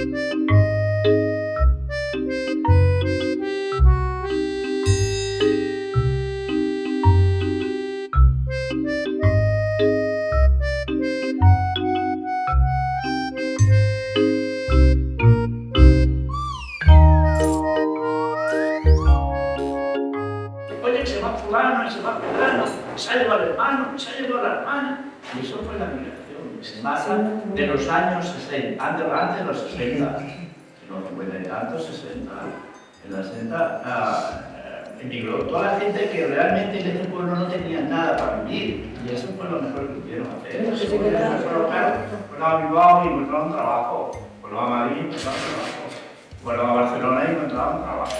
Oye, se va fulano, se va fulano, se ha llevado el hermano, se ha llevado la hermana. Y eso fue la migración. Se mata de los años 60, antes de los 60, en los 50 y tantos, 60. En los 60 emigró toda la gente que realmente en este pueblo no tenía nada para vivir. Y eso fue lo mejor que pudieron hacer. Fueron a Bilbao y encontraron trabajo. Fueron a Madrid y encontraron trabajo. Fueron a Barcelona y encontraron trabajo.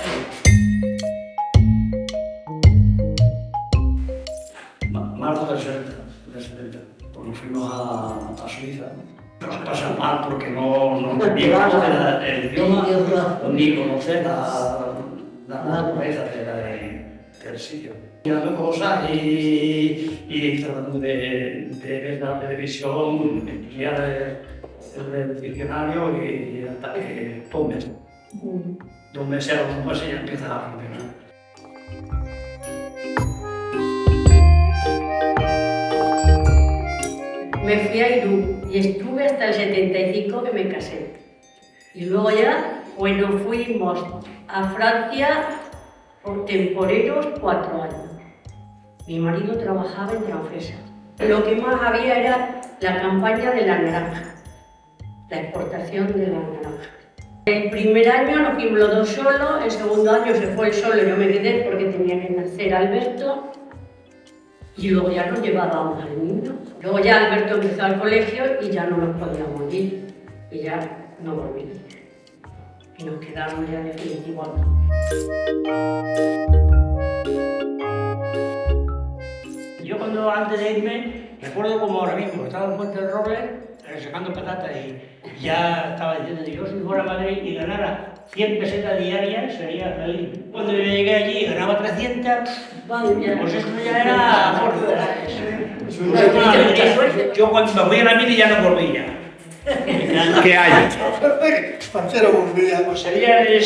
Marzo del 70, porque fuimos a Suiza. Nos pasa mal porque no llegamos el idioma ni conocer la naturaleza del sitio. Mirando cosas y tratando de ver la televisión, estudiar el diccionario y hasta que 2 meses. 2 meses a lo mejor ya empieza a funcionar. Me fui a Irún y estuve hasta el 75 que me casé. Y luego ya, bueno, fuimos a Francia por temporeros 4 años. Mi marido trabajaba en Transfesa. Lo que más había era la campaña de la naranja, la exportación de la naranja. El primer año nos fuimos los 2 solos, el segundo año se fue el solo y yo me quedé porque tenía que nacer Alberto. Y luego ya nos llevábamos al niño. Luego ya Alberto empezó al colegio y ya no nos podíamos ir. Y ya no volvimos. Y nos quedamos ya definitivamente. Yo cuando antes de irme, recuerdo como ahora mismo, estaba en Puente del Roble, sacando patatas y ya estaba diciendo que yo si fuera a Madrid y ganara 100 pesetas diarias sería feliz. Cuando yo llegué allí ganaba 300, pues eso ya era fuerza. Yo cuando me fui a la mili ya no volvía. ¿Qué año? Parcero volvía. Pues sería en el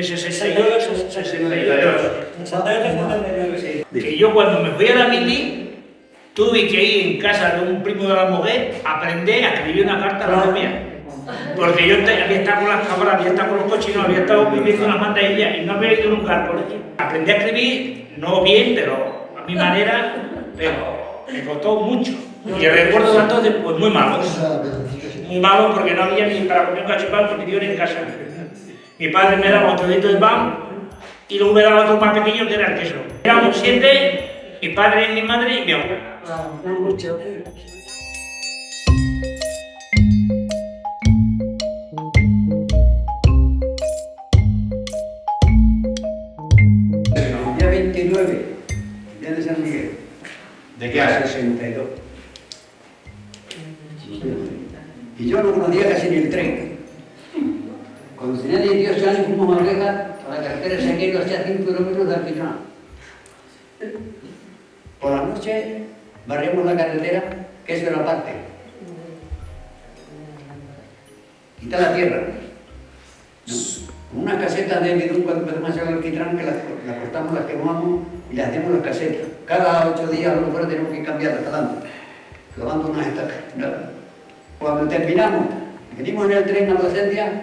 68, 62. Que yo cuando me fui a la mili tuve que ir en casa de un primo de la mujer a aprender a escribir una carta a la novia. Porque yo había estado con las cabras, había estado con los cochinos, había estado viviendo en las mandadillas y no había ido nunca al colegio. Aprendí a escribir, no bien, pero a mi manera, pero me costó mucho. Y recuerdo entonces, pues muy malos. Muy malos porque no había ni para comer un cachipán porque yo era en casa. Mi padre me daba un trocito de pan y luego me daba otro más pequeño que era el queso. Éramos 7, mi padre, mi madre y mi abuela. El día 29, día de San Miguel. ¿De qué año? 62. Y yo no conocía casi ni el tren. Cuando tenía 18 años fuimos a Marruecas a la carretera de Saquero hacía 5 kilómetros de altitud. Por la noche barremos la carretera, que es de la parte. Quita la tierra. Unas casetas de bidón cuando empezamos a hacer el alquitrán que las cortamos, las quemamos y le hacemos las casetas. Cada 8 días a lo mejor tenemos que cambiarlas, clavando unas estacas. Cuando terminamos, venimos en el tren a Plasencia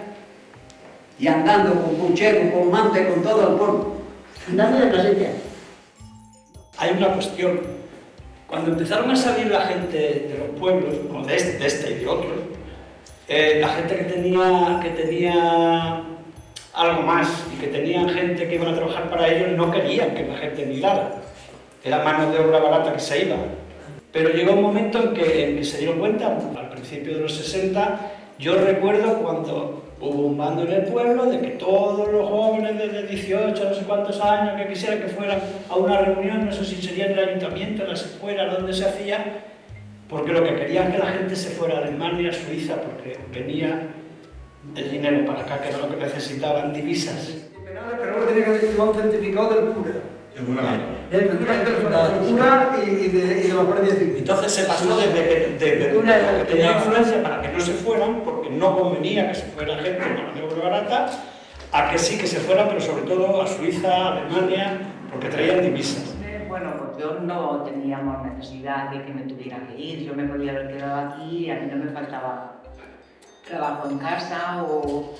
y andando con puchero, con manta y con todo al polvo. Andando de Plasencia. Hay una cuestión. Cuando empezaron a salir la gente de los pueblos, como de este y de otros, la gente que tenía algo más y que tenían gente que iban a trabajar para ellos no querían que la gente emigrara. Era mano de obra barata que se iba. Pero llegó un momento en que se dieron cuenta, al principio de los 60, yo recuerdo cuando hubo un bando en el pueblo de que todos los jóvenes desde 18 no sé cuántos años que quisieran que fueran a una reunión, no sé si sería en el ayuntamiento, en las escuelas, donde se hacía, porque lo que querían que la gente se fuera a Alemania, a Suiza, porque venía el dinero para acá, que era lo que necesitaban, divisas. Pero luego tenía que llevar un certificado del cura. Es una de cultura y de la Guardia Civil. Entonces se pasó desde que tenía influencia para que no se fueran, porque no convenía que se fuera gente con mano de obra barata, a que sí que se fueran, pero sobre todo a Suiza, Alemania, porque traían divisas. Bueno, pues yo no teníamos necesidad de que me tuviera que ir, yo me podía haber quedado aquí y a mí no me faltaba trabajo en casa o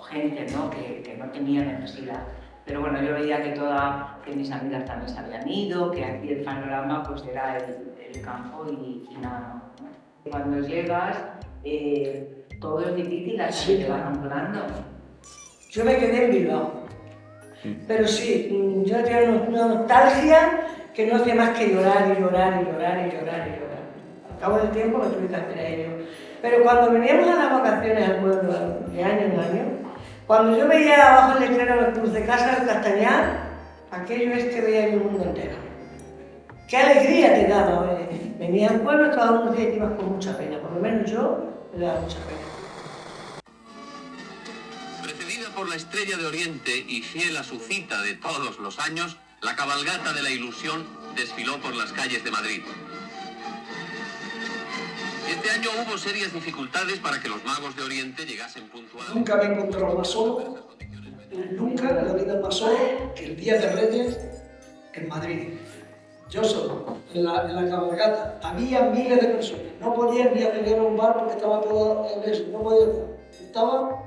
gente, ¿no? Que no tenía necesidad. Pero bueno, yo veía que mis amigas también se habían ido, que aquí el panorama pues era el campo y nada, ¿no? Cuando llegas, todo es difícil, así te van hablando. Yo me quedé en Bilbao. Pero sí, yo tenía una nostalgia que no hace más que llorar y llorar y llorar y llorar y llorar. Al cabo del tiempo me tuve que hacer a ello. Pero cuando veníamos a las vacaciones al pueblo, de año en año, cuando yo veía abajo el letrero de la Cruz de Casa del Castañar, aquello es que veía el mundo entero. ¡Qué alegría te daba! Venía al pueblo todos unos días y ibas con mucha pena, por lo menos yo me daba mucha pena. Precedida por la Estrella de Oriente y fiel a su cita de todos los años, la cabalgata de la ilusión desfiló por las calles de Madrid. Este año hubo serias dificultades para que los magos de Oriente llegasen puntualmente. Nunca me he encontrado más solo, nunca en la vida más solo que el Día de Reyes en Madrid. Yo solo, en la cabalgata, había miles de personas. No podía ni acceder a un bar porque estaba todo en eso, no podía estar. Estaba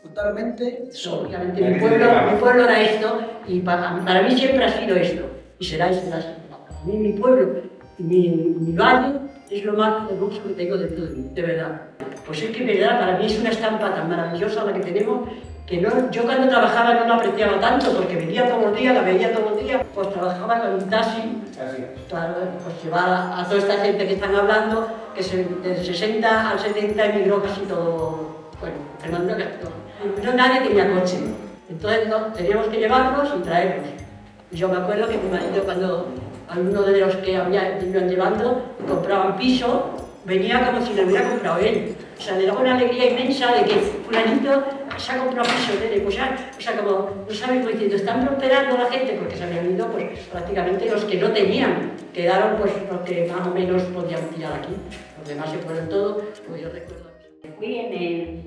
totalmente solo. Obviamente mi pueblo era esto y para mí siempre ha sido esto y será y será así. Para mí mi pueblo y mi valle es lo más hermoso que tengo de todo, de verdad. Pues es que verdad, para mí es una estampa tan maravillosa la que tenemos que yo cuando trabajaba no la apreciaba tanto porque venía todos los días, la veía todos los días, pues trabajaba con un taxi, claro, pues llevaba a toda esta gente que están hablando, que desde 60 al 70 emigró casi todo, bueno, Fernando casi todo. No, nadie tenía coche, entonces teníamos que llevarlos y traerlos. Y yo me acuerdo que mi marido cuando algunos de los que iban llevando compraban piso, venía como si lo hubiera comprado él. O sea, le daba una alegría inmensa de que fulanito se ha comprado piso, pues ya, o sea, como, no sabes, pues diciendo, están prosperando la gente porque se habían ido, pues prácticamente los que no tenían, quedaron pues los que más o menos podían pillar aquí. Los demás se fueron todos, pues yo recuerdo. Fui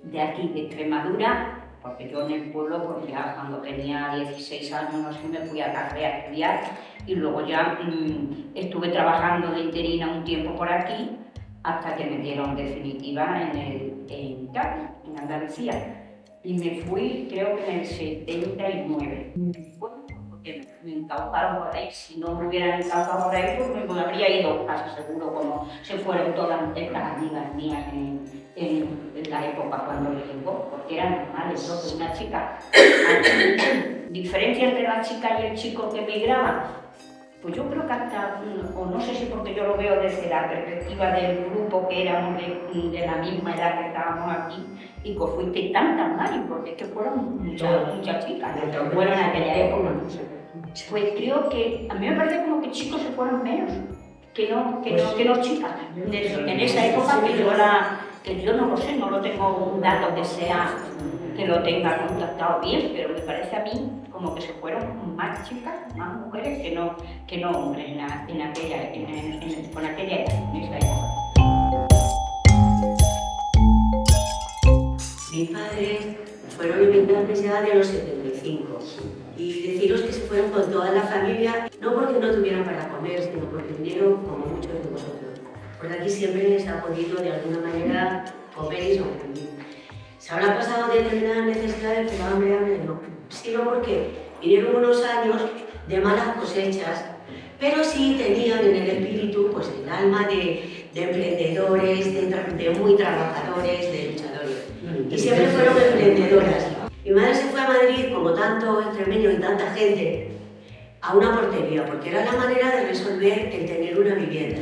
de aquí, de Extremadura, porque yo en el pueblo, pues ya cuando tenía 16 años, no sé, me fui a Café a estudiar y luego ya estuve trabajando de interina un tiempo por aquí hasta que me dieron definitiva en Andalucía. Y me fui, creo que en el 79. Bueno, porque me encauzaron por ahí. Si no me hubieran encauzado por ahí, pues me habría ido casi seguro, como se fueron todas estas amigas mías en la época cuando llegó, porque eran normales, ¿no? Que una chica. ¿Diferencia entre la chica y el chico que emigraba? Pues yo creo que hasta, o no sé si porque yo lo veo desde la perspectiva del grupo que éramos de la misma edad que estábamos aquí, y pues fuiste tan mal, porque es que fueron muchas chicas, fueron en aquella época. Pues creo que, a mí me parece como que chicos se fueron menos que no chicas. En esa época que yo no lo sé, no lo tengo un dato que lo tenga contactado bien, pero me parece a mí como que se fueron más chicas, más mujeres que no hombres con aquella edad, en esa época. Mis padres fueron inmigrantes ya de los 75 y deciros que se fueron con toda la familia, no porque no tuvieran para comer, sino porque vinieron como muchos de vosotros. Porque aquí siempre se ha podido de alguna manera comer y sobrevivir. Se habrán pasado determinadas necesidades, pero hambre no. Sino porque vinieron unos años de malas cosechas, pero sí tenían en el espíritu pues, el alma de emprendedores, de muy trabajadores, de luchadores. Y siempre fueron emprendedoras. Mi madre se fue a Madrid, como tanto extremeños y tanta gente, a una portería, porque era la manera de resolver el tener una vivienda.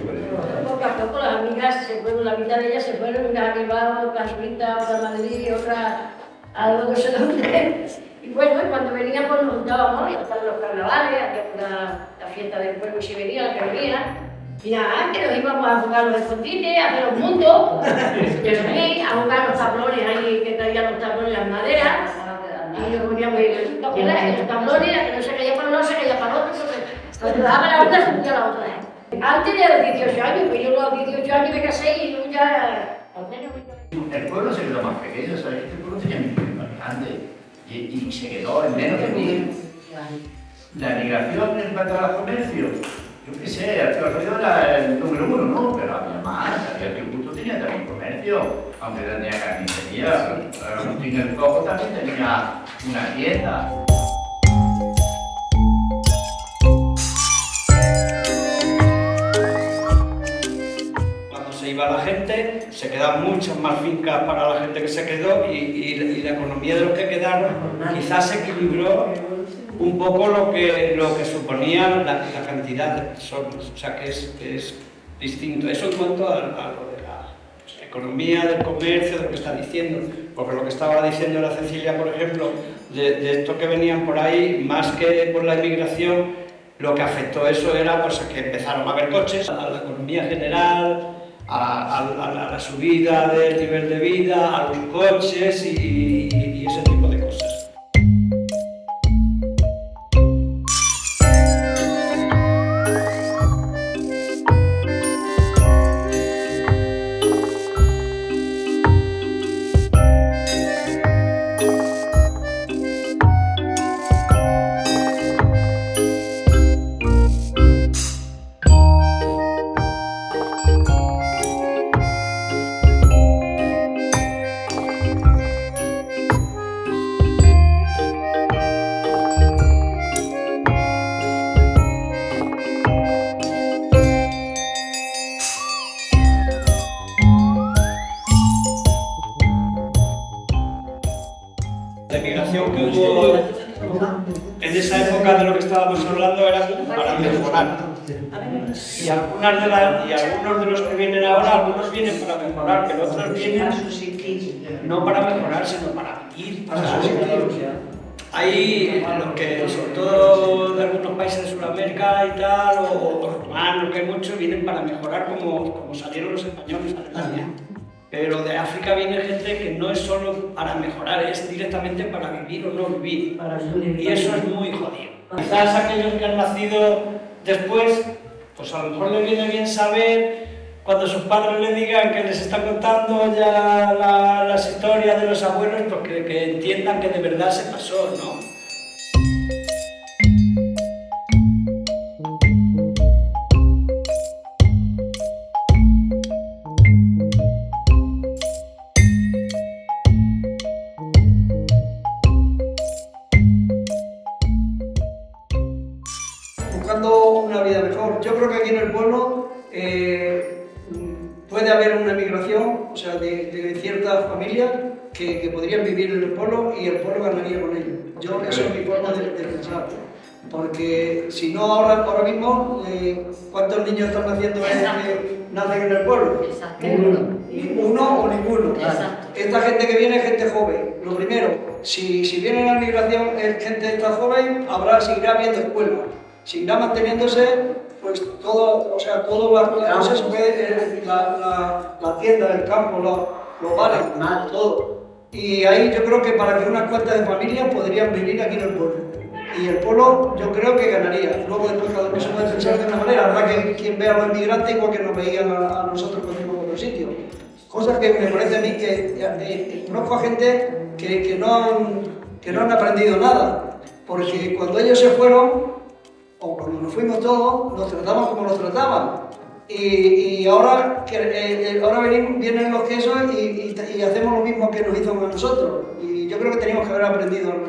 Poco a poco las amigas se fueron, la mitad de ellas se fueron, una a Bilbao, otra a Suiza, otra a Madrid, otra a no sé dónde. Y bueno, cuando veníamos nos juntábamos, hasta los carnavales, hacíamos la fiesta del pueblo y se venía, la que venía. Y nada, que nos íbamos a jugar los escondites, a hacer los mundos, a jugar los tablones ahí, que traían los tablones, las maderas. yo ponía lo que era el tablón era que no se caía para un lado, se caía para el otro, entonces cuando daba la una, se hundía la otra. Antes de los 18 años, pues yo a los 18 años me casé y yo ya... El pueblo se quedó más pequeño, ¿sabes? Este pueblo tenía un pueblo más grande y se quedó en menos de 1000. La migración en cuanto al comercio, yo qué sé, el comercio era el número 1, ¿no? Pero había más, había que justo tenía también comercio, aunque tenía carnicería, Agustín el Cojo también tenía una tienda. Iba la gente, se quedan muchas más fincas para la gente que se quedó y la economía de los que quedaron quizás se equilibró un poco lo que suponía la cantidad de personas, o sea que es distinto. Eso en cuanto a lo de la economía, del comercio, de lo que está diciendo, porque lo que estaba diciendo la Cecilia, por ejemplo, de esto que venían por ahí, más que por la inmigración, lo que afectó eso era pues, que empezaron a haber coches, a la economía general, a la subida del nivel de vida, a los coches y ese tipo de cosas. La migración que hubo en esa época de lo que estábamos hablando era para mejorar. Y algunos de los que vienen ahora, algunos vienen para mejorar, pero otros vienen no para mejorar, sino para vivir, para subsistir. Hay los que, sobre todo de algunos países de Sudamérica y tal, o romanos, que hay muchos, vienen para mejorar como salieron los españoles a Alemania. Pero de África viene gente que no es solo para mejorar, es directamente para vivir o no vivir. Y eso es muy jodido. Quizás aquellos que han nacido después, pues a lo mejor les viene bien saber, cuando sus padres les digan que les están contando ya las historias de los abuelos, pues que entiendan que de verdad se pasó, ¿no? Buscando una vida mejor. Yo creo que aquí en el pueblo puede haber una migración, o sea, de ciertas familias que podrían vivir en el pueblo y el pueblo ganaría con ello. Eso es mi forma de pensar. Porque si no, ahora mismo, ¿cuántos niños están naciendo nacen en el pueblo? Uno o ninguno. Exacto. Esta gente que viene es gente joven. Lo primero, si viene la migración es gente esta joven, seguirá habiendo escuelas. Seguirá manteniéndose, pues todo, o sea, todo las cosas la tienda, el campo, los bares, todo. Y ahí yo creo que para que unas cuantas de familias podrían vivir aquí en el pueblo. Y el pueblo yo creo que ganaría. Luego después cada uno se puede pensar de una manera. Habrá que quien vea a los inmigrantes igual que nos veían a nosotros cuando íbamos a otro sitio. Cosas que me parece a mí que conozco a gente que no han aprendido nada. Porque cuando ellos se fueron, o cuando nos fuimos todos, nos tratamos como nos trataban. Y ahora vienen los quesos y hacemos lo mismo que nos hizo a nosotros. Y yo creo que teníamos que haber aprendido algo.